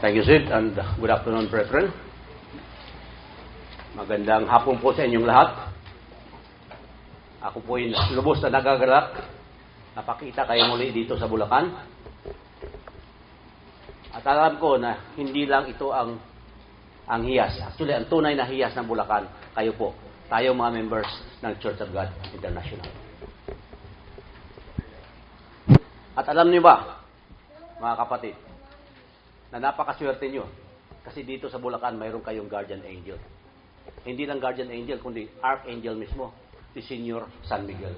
Thank you, Sid, and good afternoon, brethren. Magandang hapon po sa inyong lahat. Ako po ay lubos na nagagalak. Napakita kayo muli dito sa Bulacan. At alam ko na hindi lang ito ang hiyas. Actually, ang tunay na hiyas ng Bulacan, kayo po. Tayo mga members ng Church of God International. At alam niyo ba, mga kapatid, na napakaswerte nyo. Kasi dito sa Bulacan, mayroon kayong guardian angel. Hindi lang guardian angel, kundi archangel mismo, si Senior San Miguel.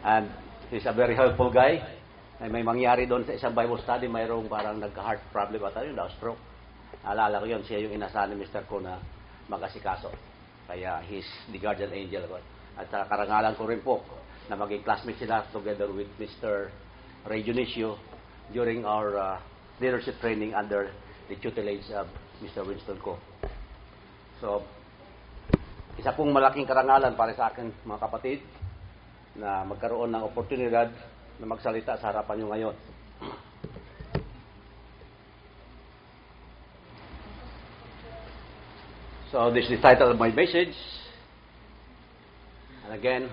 And he's a very helpful guy. May mangyari doon sa isang Bible study, mayroong parang nagka-heart problem at yun, stroke. Alala ko yun, siya yung inasahan ni Mr. ko na mag-asikaso. Kaya he's the guardian angel. At karangalan ko rin po na maging classmate sila together with Mr. Ray Dionisio during our leadership training under the tutelage of Mr. Winston Ko. So, isa pong malaking karangalan para sa akin, mga kapatid, na magkaroon ng oportunidad na magsalita sa harapan nyo ngayon. So, this is the title of my message. And again,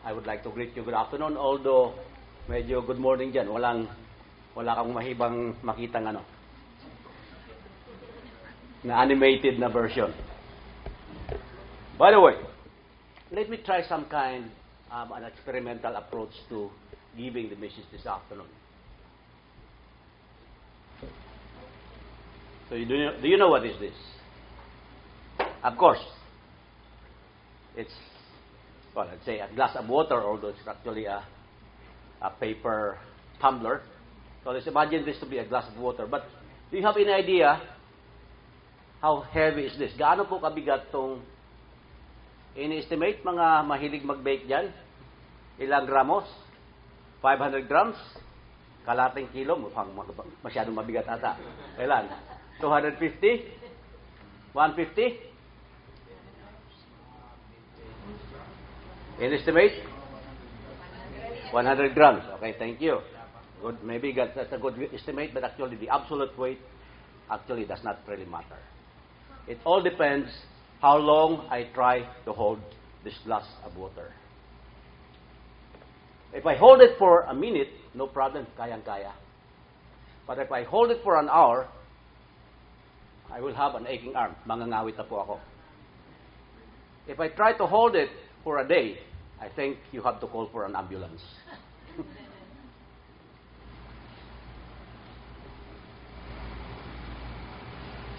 I would like to greet you good afternoon, although medyo good morning dyan. Wala kang mahibang makitang na animated na version. By the way, let me try some kind of an experimental approach to giving the message this afternoon. So do you know what is this? Of course, it's, well, let's say a glass of water, although it's actually a paper tumbler. So let's imagine this to be a glass of water. But do you have any idea how heavy is this? Gaano po kabigat itong ini-estimate mga mahilig mag-bake dyan? Ilang gramos? 500 grams? Kalating kilo? Masyadong mabigat ata. Ilan? 250? 150? In-estimate? 100 grams. Okay, thank you. Good. Maybe that's a good estimate, but actually the absolute weight actually does not really matter. It all depends how long I try to hold this glass of water. If I hold it for a minute, no problem, kayang-kaya. But if I hold it for an hour, I will have an aching arm. Mangangawit na po ako. If I try to hold it for a day, I think you have to call for an ambulance.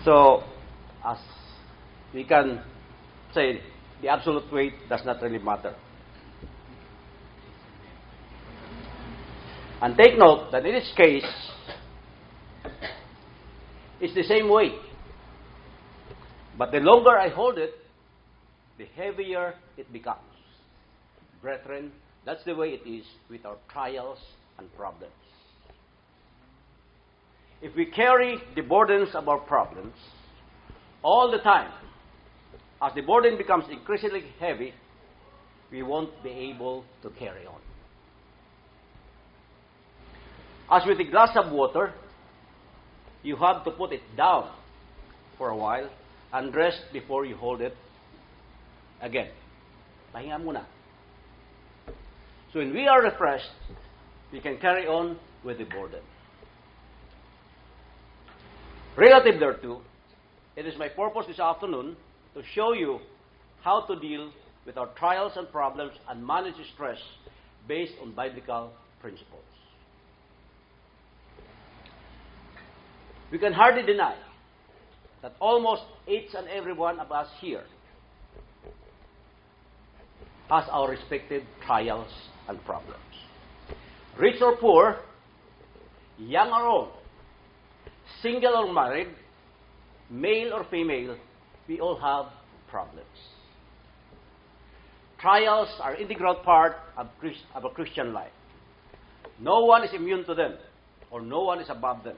So, as we can say, the absolute weight does not really matter. And take note that in this case, it's the same weight. But the longer I hold it, the heavier it becomes. Brethren, that's the way it is with our trials and problems. If we carry the burdens of our problems all the time, as the burden becomes increasingly heavy, we won't be able to carry on. As with a glass of water, you have to put it down for a while and rest before you hold it again. Pahinga muna. So when we are refreshed, we can carry on with the burden. Relative thereto, it is my purpose this afternoon to show you how to deal with our trials and problems and manage stress based on biblical principles. We can hardly deny that almost each and every one of us here has our respective trials and problems. Rich or poor, young or old, single or married, male or female, we all have problems. Trials are an integral part of a Christian life. No one is immune to them, or no one is above them.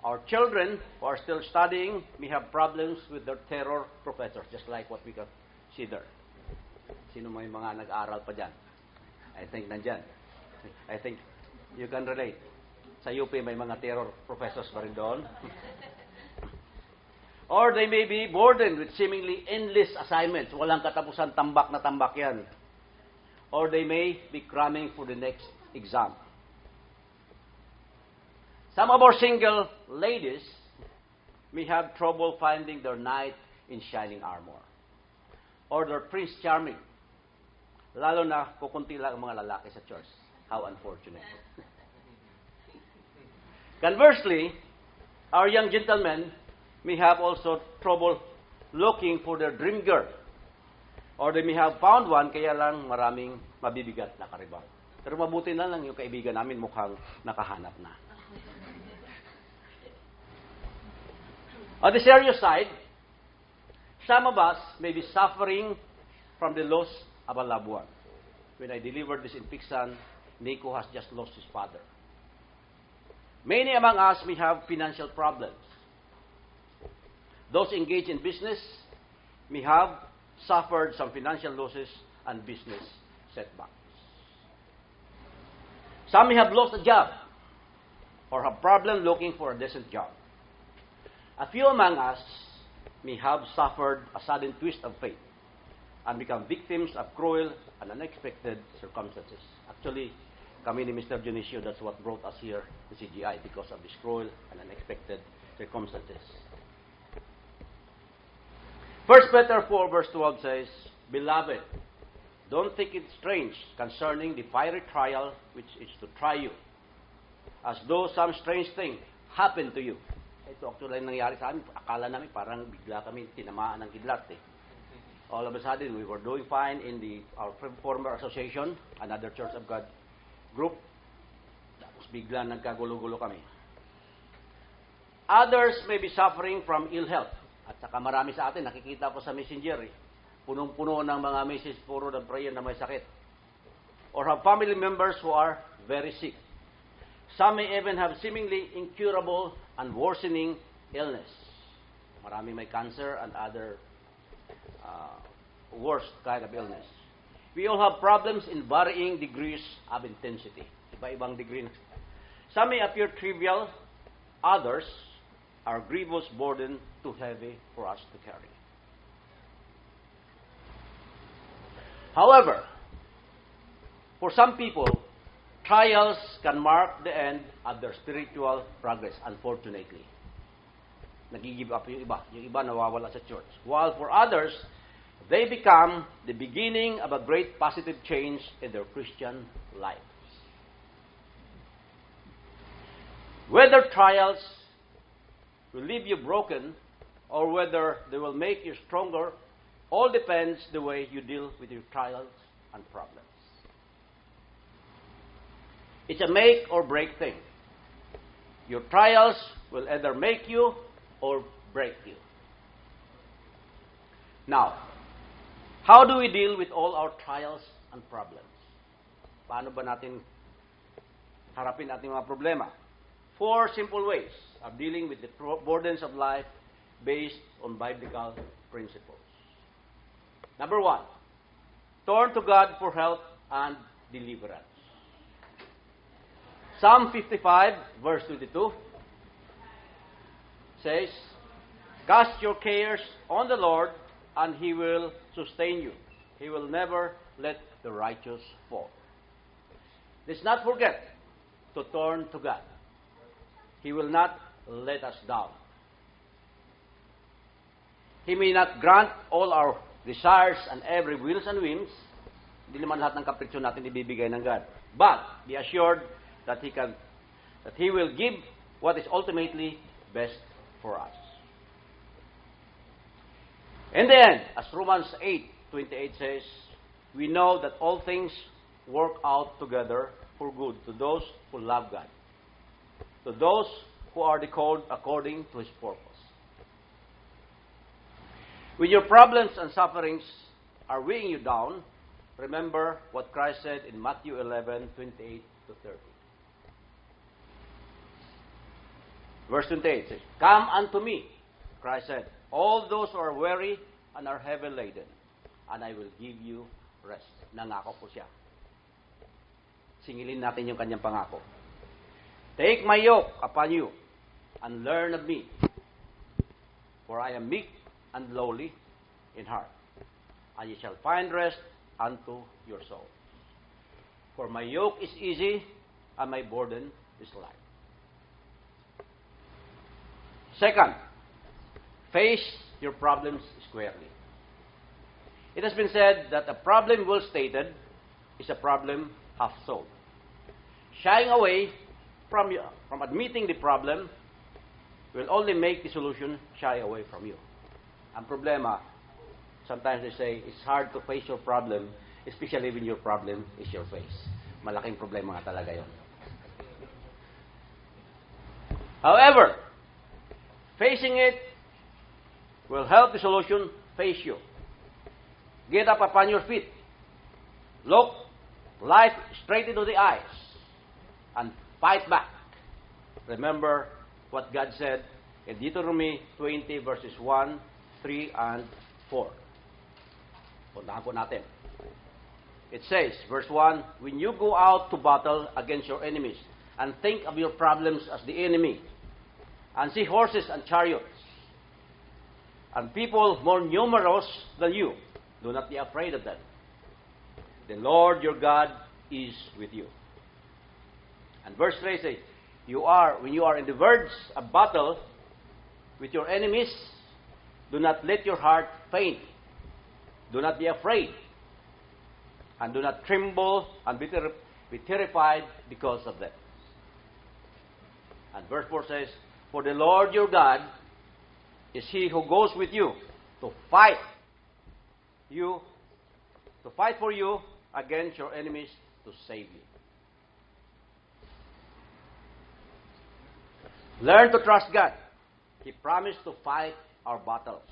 Our children who are still studying may have problems with their terror professors, just like what we consider. Sino may mga nag-aaral pa dyan? I think nandyan. I think you can relate. Sa UP may mga terror professors pa rin doon. Or they may be burdened with seemingly endless assignments. Walang katapusan, tambak na tambak yan. Or they may be cramming for the next exam. Some of our single ladies may have trouble finding their knight in shining armor. Or their prince charming. Lalo na kukunti lang ang mga lalaki sa church. How unfortunate. Conversely, our young gentlemen may have also trouble looking for their dream girl. Or they may have found one, kaya lang maraming mabibigat na karibal. Pero mabuti na lang yung kaibigan namin mukhang nakahanap na. On the serious side, some of us may be suffering from the loss of a loved one. When I delivered this in Pixan, Nico has just lost his father. Many among us may have financial problems. Those engaged in business may have suffered some financial losses and business setbacks. Some may have lost a job or have problem looking for a decent job. A few among us may have suffered a sudden twist of fate and become victims of cruel and unexpected circumstances. Actually, kami ni Mr. Dionisio, that's what brought us here to CGI because of this cruel and unexpected circumstances. 1 Peter 4 verse 12 says, Beloved, don't think it strange concerning the fiery trial which is to try you, as though some strange thing happened to you. Ito actually nangyari sa amin. Akala namin parang bigla kami tinamaan ng kidlat eh. All of a sudden, we were doing fine in our former association, another Church of God group. Tapos bigla nagkagulo-gulo kami. Others may be suffering from ill health. At saka marami sa atin, nakikita ko sa messenger, punong-puno ng mga message, puro ng prayer na may sakit. Or have family members who are very sick. Some may even have seemingly incurable and worsening illness. Marami may cancer and other worst kind of illness. We all have problems in varying degrees of intensity. Iba-ibang degree. Some may appear trivial, others are grievous burden too heavy for us to carry. However, for some people, trials can mark the end of their spiritual progress, unfortunately. Nag-give up yung iba. Yung iba nawawala sa church. While for others, they become the beginning of a great positive change in their Christian life. Whether trials will leave you broken or whether they will make you stronger, all depends the way you deal with your trials and problems. It's a make or break thing. Your trials will either make you or break you. Now, how do we deal with all our trials and problems? Paano ba natin harapin ating mga problema? 4 simple ways of dealing with the burdens of life based on biblical principles. Number 1, turn to God for help and deliverance. Psalm 55, verse 22 says, Cast your cares on the Lord, and He will sustain you. He will never let the righteous fall. Let's not forget to turn to God. He will not let us down. He may not grant all our desires and every wills and whims. Hindi naman lahat ng kapritsyo natin ibibigay ng God. But be assured that He will give what is ultimately best for us. In the end, as Romans 8:28 says, we know that all things work out together for good to those who love God, to those who are called according to His purpose. When your problems and sufferings are weighing you down, remember what Christ said in Matthew 11:28-30. Verse 28 says, Come unto me, Christ said, all those who are weary and are heavy laden, and I will give you rest. Nangako po siya. Singilin natin yung kanyang pangako. Take my yoke upon you, and learn of me, for I am meek and lowly in heart, and ye shall find rest unto your soul. For my yoke is easy, and my burden is light. Second, face your problems squarely. It has been said that a problem well stated is a problem half solved. Shying away from admitting the problem will only make the solution shy away from you. Ang problema, sometimes they say, it's hard to face your problem, especially when your problem is your face. Malaking problema nga talaga yon. However, facing it will help the solution face you. Get up upon your feet. Look life straight into the eyes and fight back. Remember what God said in Deuteronomy 20 verses 1, 3, and 4. Puntahan po natin. It says, verse 1, when you go out to battle against your enemies and think of your problems as the enemy and see horses and chariots and people more numerous than you, do not be afraid of them. The Lord your God is with you. And verse 3 says, when you are in the verge of battle with your enemies, do not let your heart faint. Do not be afraid. And do not tremble and be terrified because of them. And verse 4 says, for the Lord your God is he who goes with you to fight for you against your enemies to save you. Learn to trust God. He promised to fight our battles.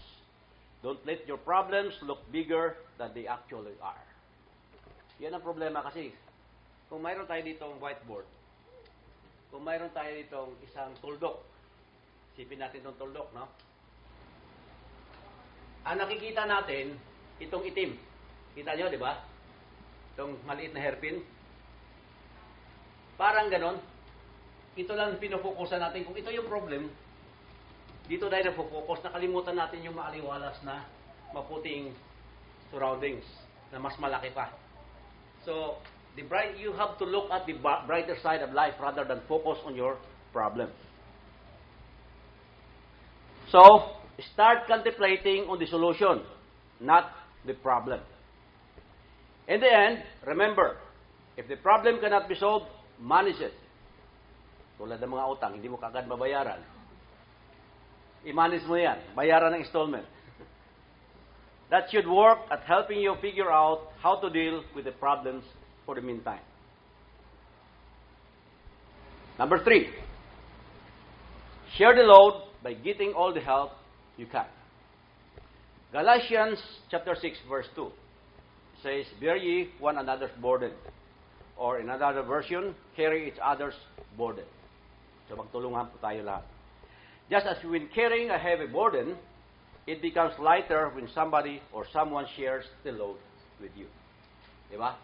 Don't let your problems look bigger than they actually are. Yan ang problema kasi. Kung mayroon tayo ditong whiteboard, kung mayroon tayo ditong isang tuldok, sipin natin itong tuldok, no? Ang nakikita natin, itong itim. Kita nyo, di ba? Itong maliit na hairpin. Parang ganon. Ito lang pinufokusan natin. Kung ito yung problem, dito tayo na-focus, nakalimutan natin yung maaliwalas na maputing surroundings na mas malaki pa. So, you have to look at the brighter side of life rather than focus on your problem. So, start contemplating on the solution, not the problem. In the end, remember, if the problem cannot be solved, manage it. Tulad ng mga utang, hindi mo kagad mabayaran. I-manage mo yan. Bayaran ng installment. That should work at helping you figure out how to deal with the problems for the meantime. Number 3, share the load by getting all the help you can. Galatians chapter 6 verse 2 says, bear ye one another's burden. Or in another version, carry each other's burden. So magtulungan po tayo lahat. Just as when carrying a heavy burden, it becomes lighter when somebody or someone shares the load with you. Diba?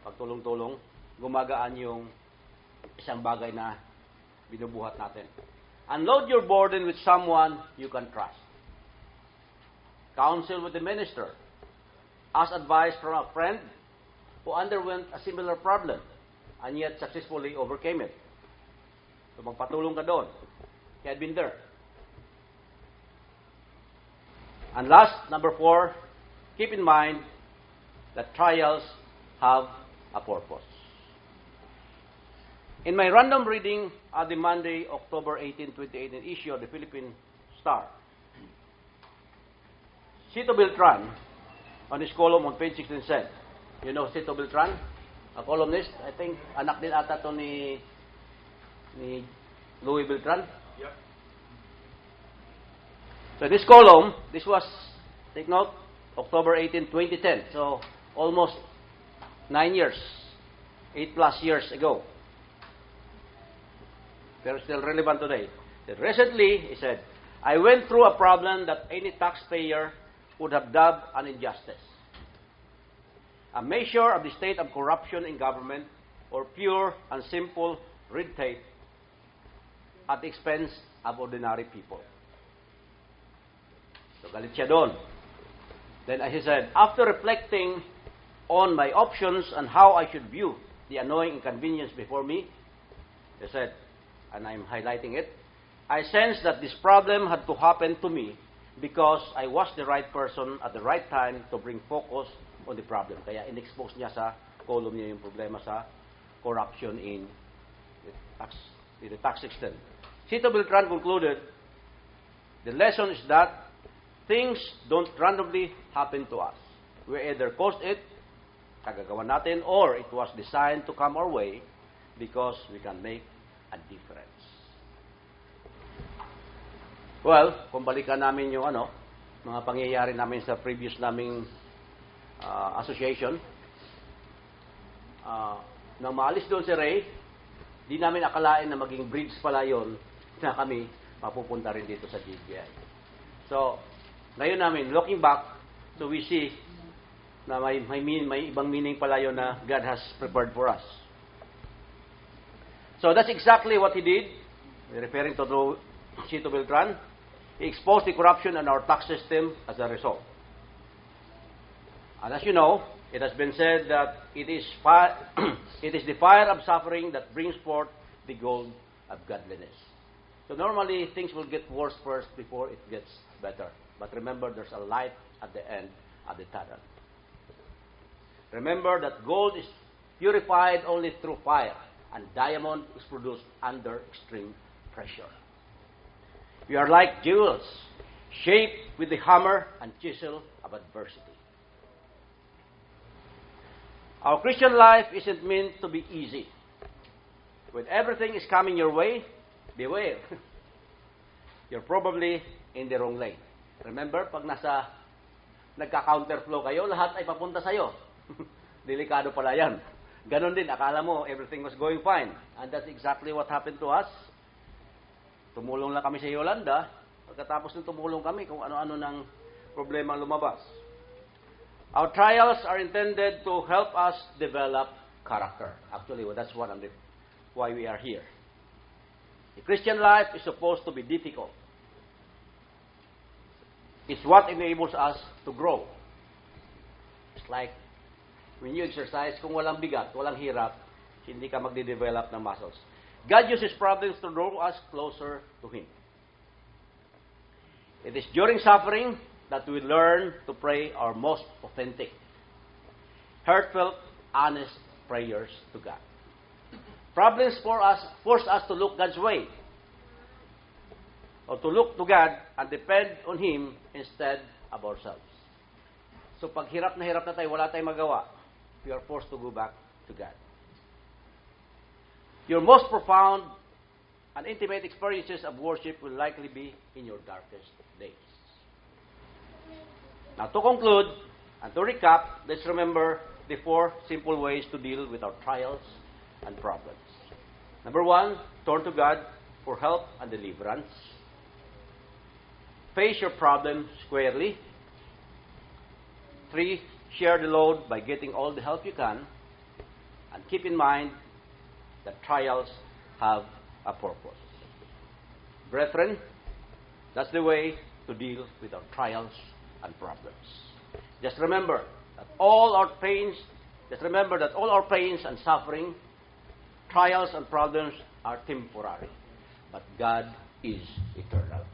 Pagtulong-tulong, gumagaan yung isang bagay na binubuhat natin. Unload your burden with someone you can trust. Counsel with the minister. Ask advice from a friend who underwent a similar problem and yet successfully overcame it. So magpatulong ka doon. He had been there. And last, number 4, keep in mind that trials have a purpose. In my random reading of the Monday, October 18, 2018 issue of the Philippine Star, Cito Beltran, on his column on page 16 said, you know Cito Beltran, a columnist, I think anak din ata to ni Louis Beltran. Yep. So this column, this was, take note, October 18, 2010. So almost 9 years, 8+ years ago. They're still relevant today. Recently, he said, I went through a problem that any taxpayer would have dubbed an injustice. A measure of the state of corruption in government or pure and simple red tape at the expense of ordinary people. So galit siya doon. Then as he said, after reflecting on my options and how I should view the annoying inconvenience before me, he said, and I'm highlighting it, I sensed that this problem had to happen to me because I was the right person at the right time to bring focus on the problem. Kaya in-expose niya sa column niya yung problema sa corruption in the tax system. Cito Beltran concluded, the lesson is that things don't randomly happen to us. We either caused it, kagagawa natin, or it was designed to come our way because we can make a difference. Well, kung balikan namin yung mga pangyayari namin sa previous naming association, nang maalis doon si Ray, di namin akalain na maging bridge pala yun na kami mapupunta rin dito sa GBI. So, ngayon namin, looking back, so we see na may ibang meaning pala yun na God has prepared for us. So, that's exactly what he did, referring to Cito Beltran. He exposed the corruption in our tax system as a result. And as you know, it has been said that it is the fire of suffering that brings forth the gold of godliness. So normally, things will get worse first before it gets better. But remember, there's a light at the end of the tunnel. Remember that gold is purified only through fire, and diamond is produced under extreme pressure. We are like jewels, shaped with the hammer and chisel of adversity. Our Christian life isn't meant to be easy. When everything is coming your way, beware. You're probably in the wrong lane. Remember, pag nagka-counterflow kayo, lahat ay papunta sa'yo. Delikado pala yan. Ganon din, akala mo everything was going fine. And that's exactly what happened to us. Tumulong lang kami sa Yolanda. Pagkatapos ng tumulong kami, kung ano-ano ng problema lumabas. Our trials are intended to help us develop character. Actually, that's why we are here. The Christian life is supposed to be difficult. It's what enables us to grow. It's like when you exercise, kung walang bigat, walang hirap, hindi ka magde-develop ng muscles. God uses problems to draw us closer to Him. It is during suffering that we learn to pray our most authentic, heartfelt, honest prayers to God. Problems force us to look God's way, or to look to God and depend on Him instead of ourselves. So pag hirap na tayo, wala tayong magawa, we are forced to go back to God. Your most profound and intimate experiences of worship will likely be in your darkest days. Now, to conclude and to recap, let's remember the 4 simple ways to deal with our trials and problems. Number 1, turn to God for help and deliverance. Face your problem squarely. 3, share the load by getting all the help you can. And keep in mind that trials have a purpose. Brethren, that's the way to deal with our trials and problems. Just remember that all our pains and suffering, trials and problems are temporary, but God is eternal.